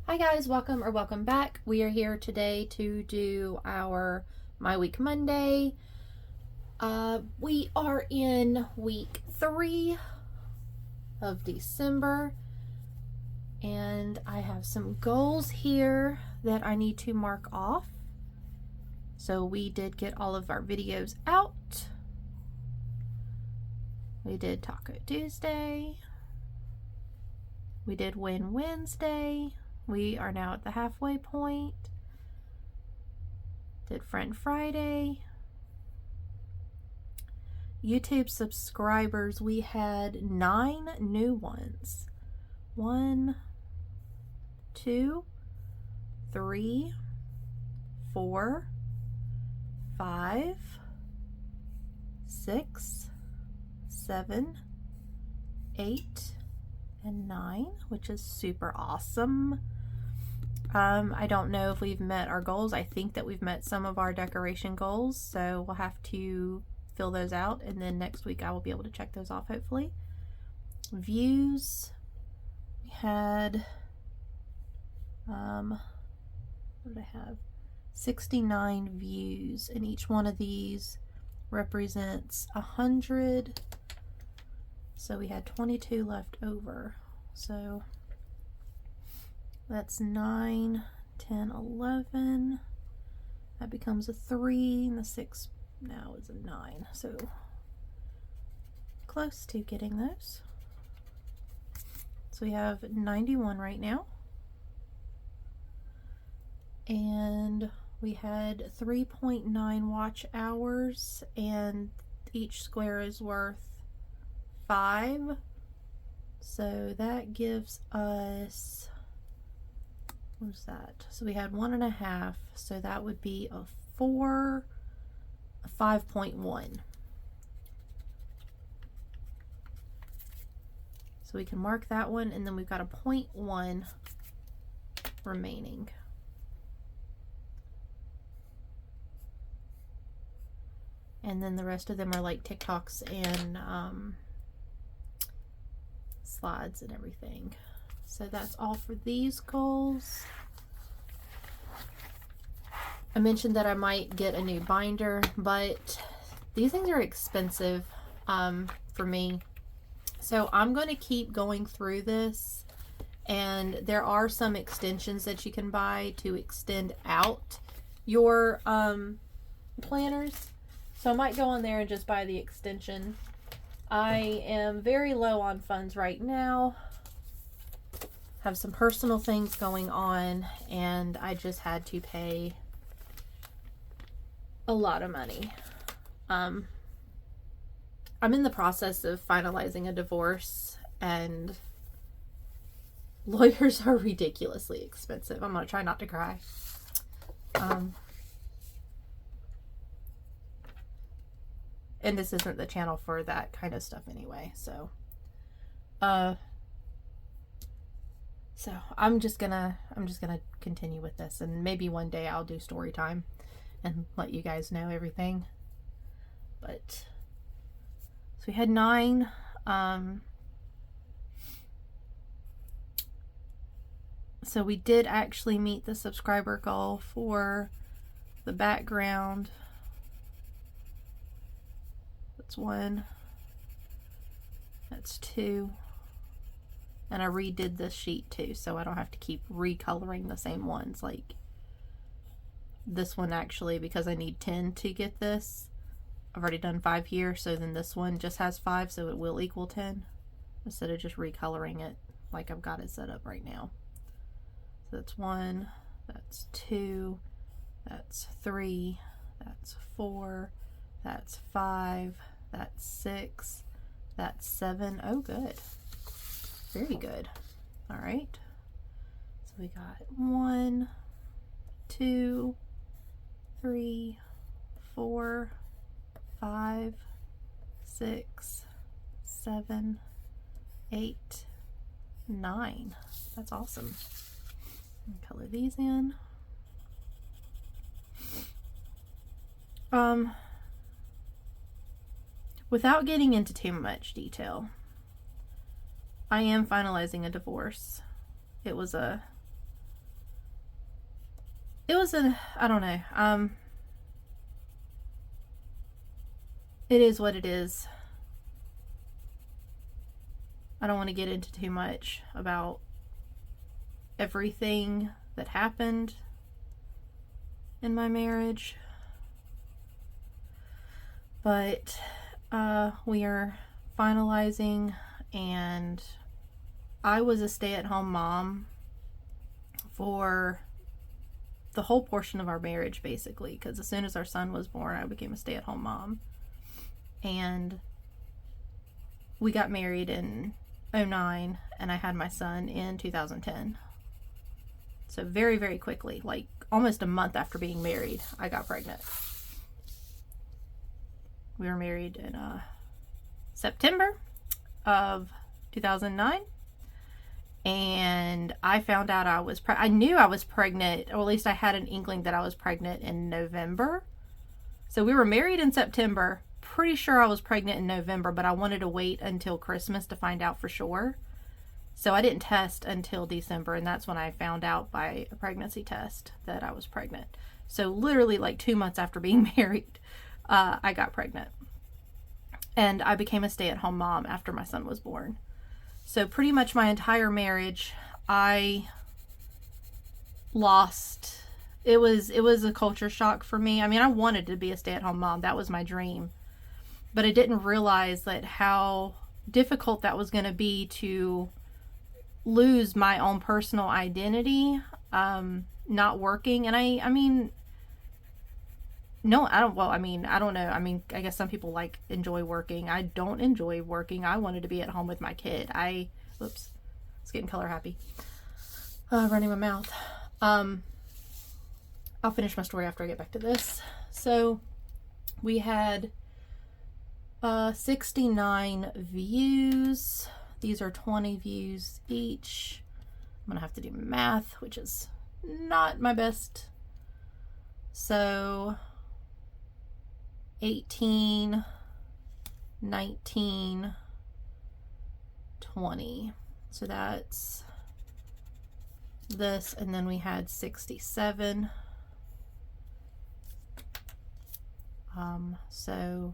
Hi guys, welcome or welcome back. We are here today to do our My Week Monday. We are in week 3 of December, and I have some goals here that I need to mark off. So we did get all of our videos out. We did Taco Tuesday. We did Win Wednesday. We are now at the halfway point. Did Friend Friday. YouTube subscribers, we had 9 new ones. 1, 2, 3, 4, 5, 6, 7, 8, and 9, which is super awesome. I don't know if we've met our goals. I think that we've met some of our decoration goals, so we'll have to fill those out, and then next week I will be able to check those off, hopefully. Views, we had what did I have? 69 views, and each one of these represents 100, so we had 22 left over. So that's 9, 10, 11. That becomes a 3, and the 6 now is a 9. So close to getting those. So we have 91 right now. And we had 3.9 watch hours, and each square is worth 5. So that gives us, what's that? So we had 1.5, so that would be a 5.1. So we can mark that one, and then we've got a 0.1 remaining. And then the rest of them are like TikToks and slides and everything. So that's all for these goals. I mentioned that I might get a new binder, but these things are expensive for me. So I'm going to keep going through this, and there are some extensions that you can buy to extend out your planners. So I might go on there and just buy the extension. I am very low on funds right now. Have some personal things going on, and I just had to pay a lot of money. I'm in the process of finalizing a divorce, and lawyers are ridiculously expensive. I'm gonna try not to cry. And this isn't the channel for that kind of stuff anyway, so I'm just gonna continue with this, and maybe one day I'll do story time and let you guys know everything. But so we had 9. So we did actually meet the subscriber goal for the background. That's 1. That's 2. And I redid this sheet too, so I don't have to keep recoloring the same ones. Like this one, actually, because I need 10 to get this, I've already done 5 here, so then this one just has 5, so it will equal 10, instead of just recoloring it like I've got it set up right now. So that's 1, that's 2, that's 3, that's 4, that's 5, that's 6, that's 7. Oh, good. Very good. All right. So we got 1, 2, 3, 4, 5, 6, 7, 8, 9. That's awesome. Color these in. Without getting into too much detail, I am finalizing a divorce. It was a it was I don't know. It is what it is. I don't want to get into too much about everything that happened in my marriage. But we are finalizing, and I was a stay-at-home mom for the whole portion of our marriage, basically, because as soon as our son was born, I became a stay-at-home mom. And we got married in 2009, and I had my son in 2010. So very, very quickly, like almost a month after being married, I got pregnant. We were married in September of 2009. And I found out I knew I was pregnant, or at least I had an inkling that I was pregnant in November. So we were married in September. Pretty sure I was pregnant in November, but I wanted to wait until Christmas to find out for sure. So I didn't test until December, and that's when I found out by a pregnancy test that I was pregnant. So literally like 2 months after being married, I got pregnant. And I became a stay-at-home mom after my son was born. So pretty much my entire marriage, I lost. It was a culture shock for me. I mean, I wanted to be a stay-at-home mom. That was my dream. But I didn't realize that how difficult that was going to be to lose my own personal identity, not working. And I mean, no, I don't, well, I mean, I don't know. I mean, I guess some people enjoy working. I don't enjoy working. I wanted to be at home with my kid. Whoops, it's getting color happy. Running my mouth. I'll finish my story after I get back to this. So we had 69 views. These are 20 views each. I'm gonna have to do math, which is not my best. So 18, 19, 20. So that's this, and then we had 67. So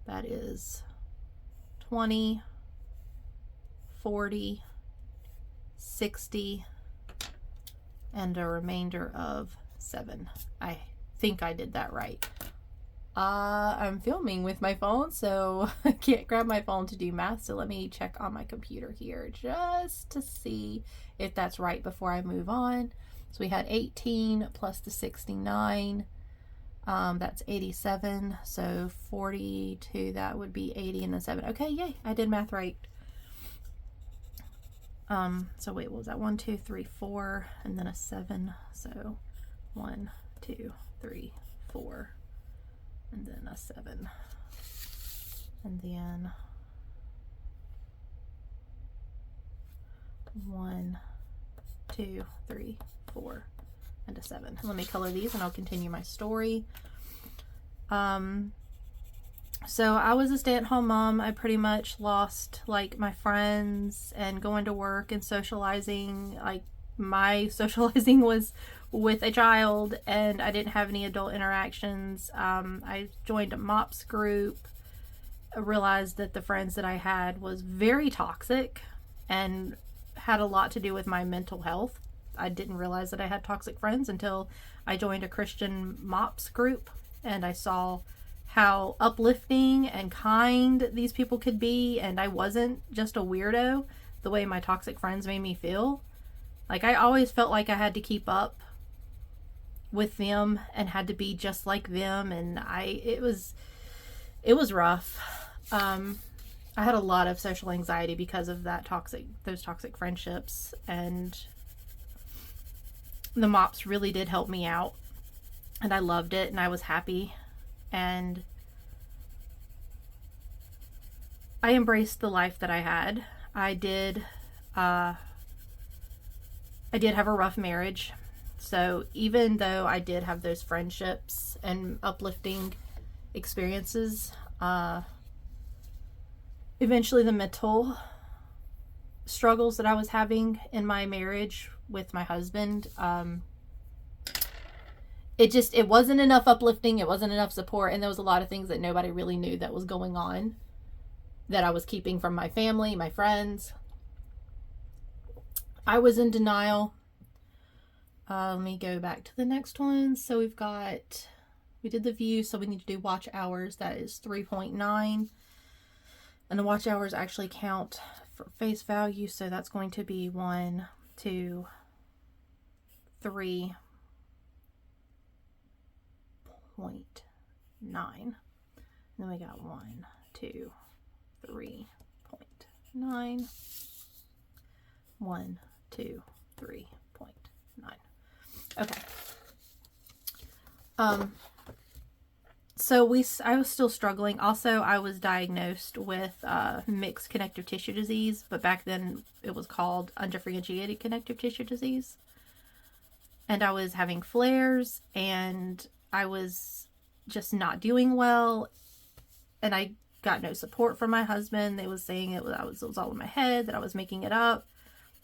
that is 20, 40, 60, and a remainder of 7. I think I did that right. I'm filming with my phone, so I can't grab my phone to do math, so let me check on my computer here just to see if that's right before I move on. So we had 18 plus the 69. That's 87, so 42, that would be 80, and then 7. Okay, yay, I did math right. So wait, what was that? 1, 2, 3, 4, and then a 7. So 1, 2, 3, 4, and then a 7. And then 1, 2, 3, 4, and a 7. Let me color these and I'll continue my story. So I was a stay-at-home mom. I pretty much lost my friends and going to work and socializing. My socializing was with a child, and I didn't have any adult interactions. I joined a MOPS group. I realized that the friends that I had was very toxic and had a lot to do with my mental health. I didn't realize that I had toxic friends until I joined a Christian MOPS group, and I saw how uplifting and kind these people could be, and I wasn't just a weirdo the way my toxic friends made me feel. I always felt like I had to keep up with them and had to be just like them, and it was rough. I had a lot of social anxiety because of those toxic friendships, and the MOPS really did help me out, and I loved it, and I was happy, and I embraced the life that I had. I did have a rough marriage, so even though I did have those friendships and uplifting experiences, eventually the mental struggles that I was having in my marriage with my husband it wasn't enough uplifting, it wasn't enough support, and there was a lot of things that nobody really knew that was going on that I was keeping from my family, my friends. I was in denial. Let me go back to the next one. So we did the view, so we need to do watch hours. That is 3.9. And the watch hours actually count for face value, so that's going to be 1, 2, 3.9. And then we got 1, 2, 3.9. 1, 2, 3.9. Okay. So I was still struggling. Also, I was diagnosed with mixed connective tissue disease, but back then it was called undifferentiated connective tissue disease. And I was having flares, and I was just not doing well. And I got no support from my husband. They was saying it was all in my head, that I was making it up,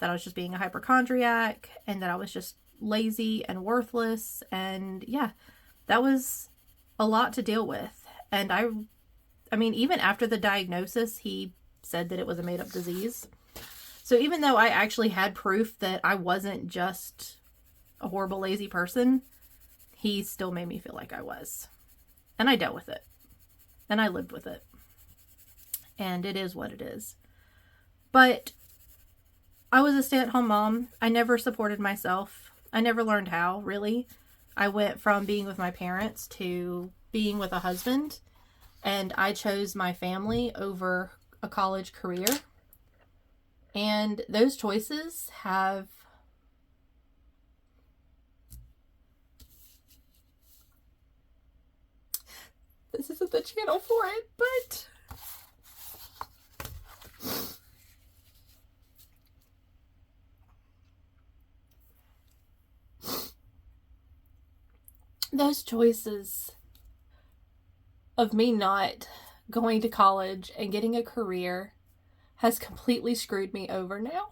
that I was just being a hypochondriac, and that I was just lazy and worthless. And yeah, that was a lot to deal with. And I mean, even after the diagnosis, he said that it was a made-up disease. So even though I actually had proof that I wasn't just a horrible, lazy person, he still made me feel like I was. And I dealt with it. And I lived with it. And it is what it is. But I was a stay-at-home mom. I never supported myself. I never learned how, really. I went from being with my parents to being with a husband, and I chose my family over a college career. And those choices have this isn't the channel for it, but those choices of me not going to college and getting a career has completely screwed me over now.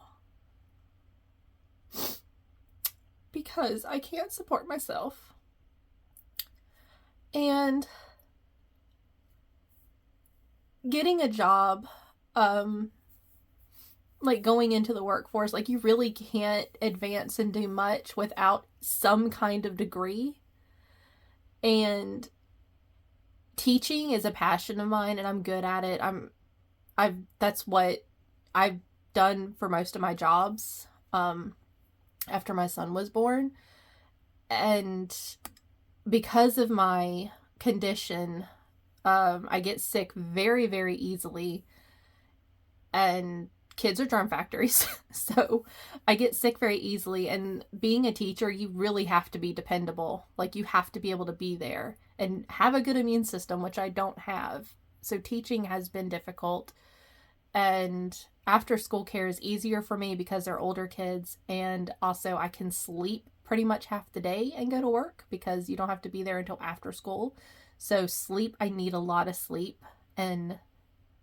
Because I can't support myself. And getting a job, like going into the workforce, like you really can't advance and do much without some kind of degree. And teaching is a passion of mine, and I'm good at it. That's what I've done for most of my jobs after my son was born. And because of my condition, I get sick very, very easily, and kids are germ factories. So I get sick very easily, and being a teacher, you really have to be dependable. Like, you have to be able to be there and have a good immune system, which I don't have. So teaching has been difficult, and after school care is easier for me because they're older kids, and also I can sleep pretty much half the day and go to work because you don't have to be there until after school. So sleep, I need a lot of sleep, and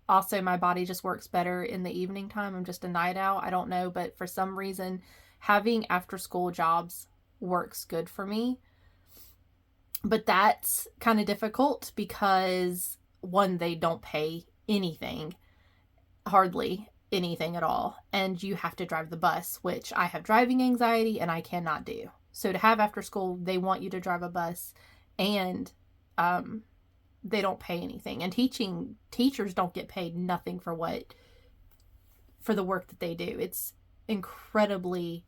also my body just works better in the evening time. I'm just a night owl. I don't know, but for some reason, having after school jobs works good for me. But that's kind of difficult because, one, they don't pay anything, hardly anything at all, and you have to drive the bus, which I have driving anxiety and I cannot do. So to have after school, they want you to drive a bus, and they don't pay anything. And teachers don't get paid nothing for the work that they do. It's incredibly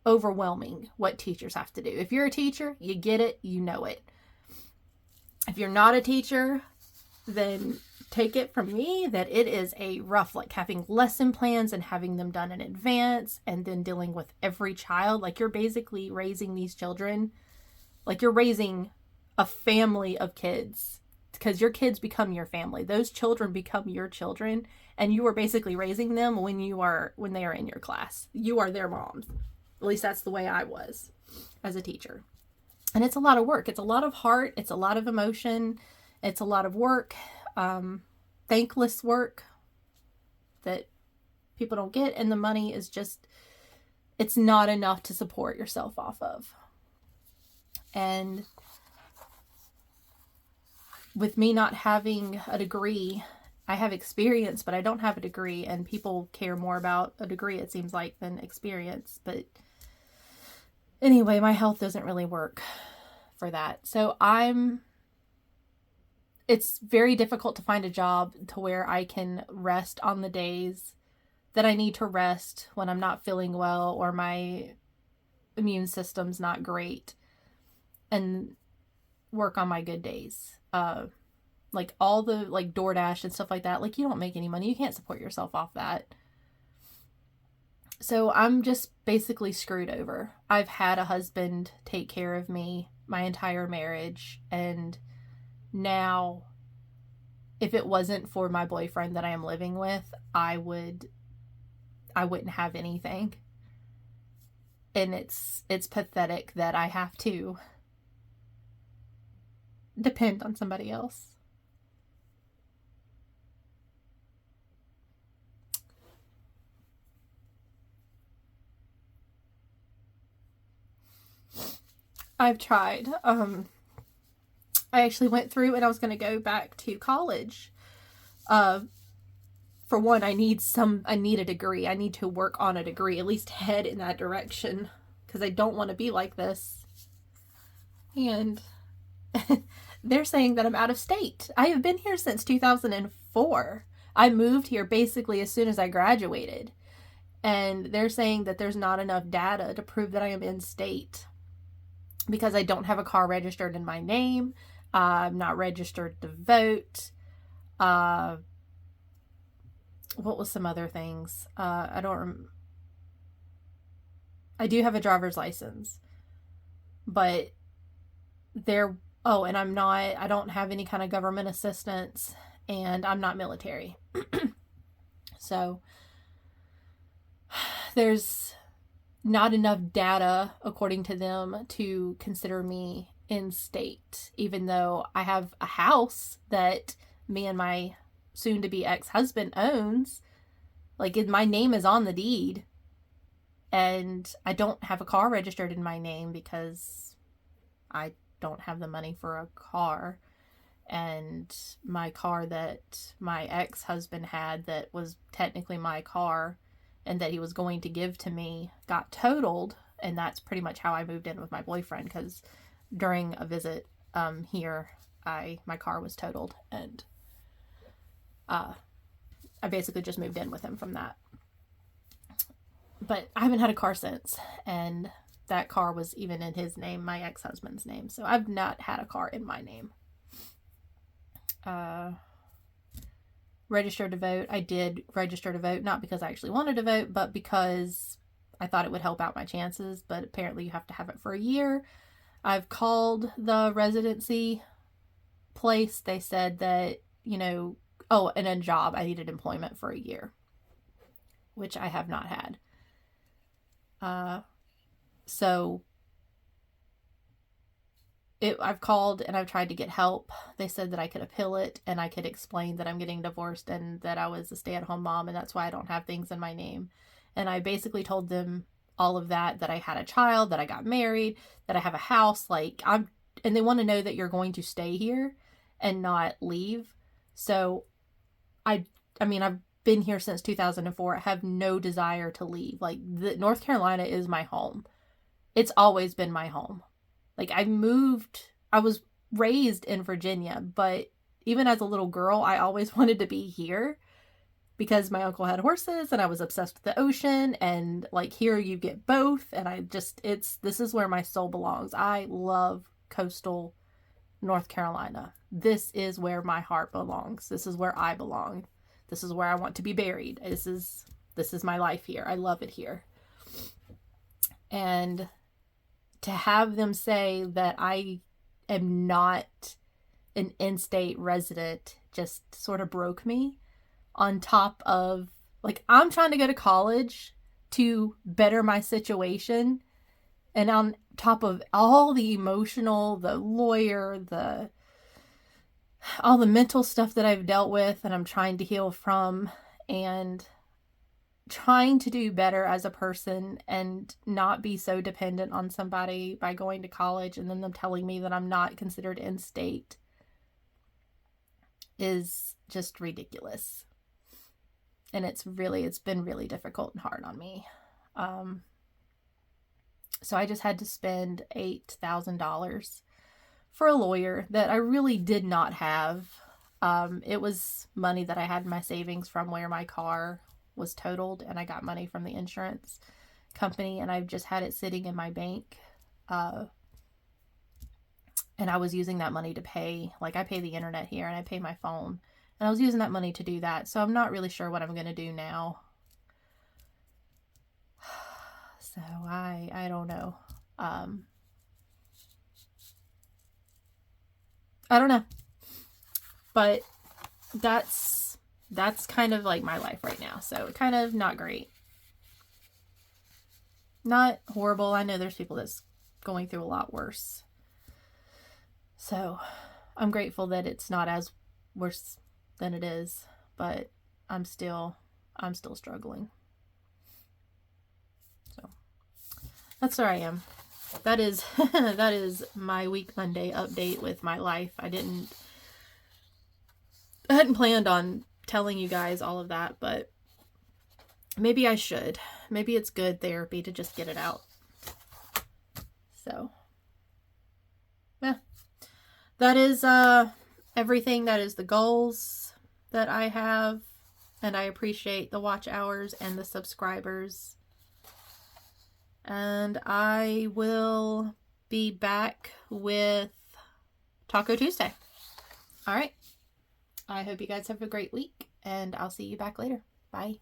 overwhelming what teachers have to do. If you're a teacher, you get it, you know it. If you're not a teacher, then take it from me that it is a rough, like having lesson plans and having them done in advance, and then dealing with every child. Like, you're basically raising these children, like you're raising a family of kids, because your kids become your family. Those children become your children, and you are basically raising them when they are in your class. You are their moms. At least that's the way I was as a teacher. And it's a lot of work. It's a lot of heart. It's a lot of emotion. It's a lot of work. Thankless work that people don't get. And the money is just, it's not enough to support yourself off of. And with me not having a degree, I have experience, but I don't have a degree, and people care more about a degree, it seems like, than experience. But anyway, my health doesn't really work for that. So it's very difficult to find a job to where I can rest on the days that I need to rest when I'm not feeling well or my immune system's not great, and work on my good days. Like all the like DoorDash and stuff like that, like you don't make any money. You can't support yourself off that. So I'm just basically screwed over. I've had a husband take care of me my entire marriage, and now if it wasn't for my boyfriend that I am living with, I wouldn't have anything. And it's pathetic that I have to depend on somebody else. I've tried. I actually went through and I was going to go back to college. For one, I need a degree. I need to work on a degree, at least head in that direction, because I don't want to be like this. And they're saying that I'm out of state. I have been here since 2004. I moved here basically as soon as I graduated. And they're saying that there's not enough data to prove that I am in state because I don't have a car registered in my name. I'm not registered to vote. What was some other things? I do have a driver's license, but and I don't have any kind of government assistance, and I'm not military. So there's not enough data, according to them, to consider me in state, even though I have a house that me and my soon-to-be ex-husband owns. Like, my name is on the deed, and I don't have a car registered in my name because I don't have the money for a car. And my car that my ex-husband had, that was technically my car and that he was going to give to me, got totaled. And that's pretty much how I moved in with my boyfriend, because during a visit here, my car was totaled, and I basically just moved in with him from that. But I haven't had a car since, and that car was even in his name, my ex-husband's name. So I've not had a car in my name. Registered to vote. I did register to vote, not because I actually wanted to vote, but because I thought it would help out my chances. But apparently you have to have it for a year. I've called the residency place. They said that, and a job, I needed employment for a year, which I have not had. So I've called and I've tried to get help. They said that I could appeal it and I could explain that I'm getting divorced and that I was a stay-at-home mom and that's why I don't have things in my name. And I basically told them all of that I had a child, that I got married, that I have a house, and they want to know that you're going to stay here and not leave. So I've been here since 2004. I have no desire to leave. North Carolina is my home. It's always been my home. I was raised in Virginia, but even as a little girl, I always wanted to be here because my uncle had horses and I was obsessed with the ocean, and here you get both. And this is where my soul belongs. I love coastal North Carolina. This is where my heart belongs. This is where I belong. This is where I want to be buried. This is my life here. I love it here. And to have them say that I am not an in-state resident just sort of broke me, on top of, I'm trying to go to college to better my situation, and on top of all the emotional, the lawyer, all the mental stuff that I've dealt with and I'm trying to heal from, and trying to do better as a person and not be so dependent on somebody by going to college and then them telling me that I'm not considered in state is just ridiculous. And it's been really difficult and hard on me. So I just had to spend $8,000 for a lawyer that I really did not have. It was money that I had in my savings from where my car was totaled, and I got money from the insurance company, and I've just had it sitting in my bank. And I was using that money to pay, like I pay the internet here and I pay my phone. And I was using that money to do that. So I'm not really sure what I'm going to do now. So I don't know. I don't know. But that's kind of like my life right now. So kind of not great. Not horrible. I know there's people that's going through a lot worse. So I'm grateful that it's not as worse than it is, but I'm still struggling. So that's where I am. That is that is my week Monday update with my life. I hadn't planned on telling you guys all of that, but maybe I should. Maybe it's good therapy to just get it out. So, yeah. That is everything. That is the goals that I have, and I appreciate the watch hours and the subscribers. And I will be back with Taco Tuesday. All right. I hope you guys have a great week, and I'll see you back later. Bye.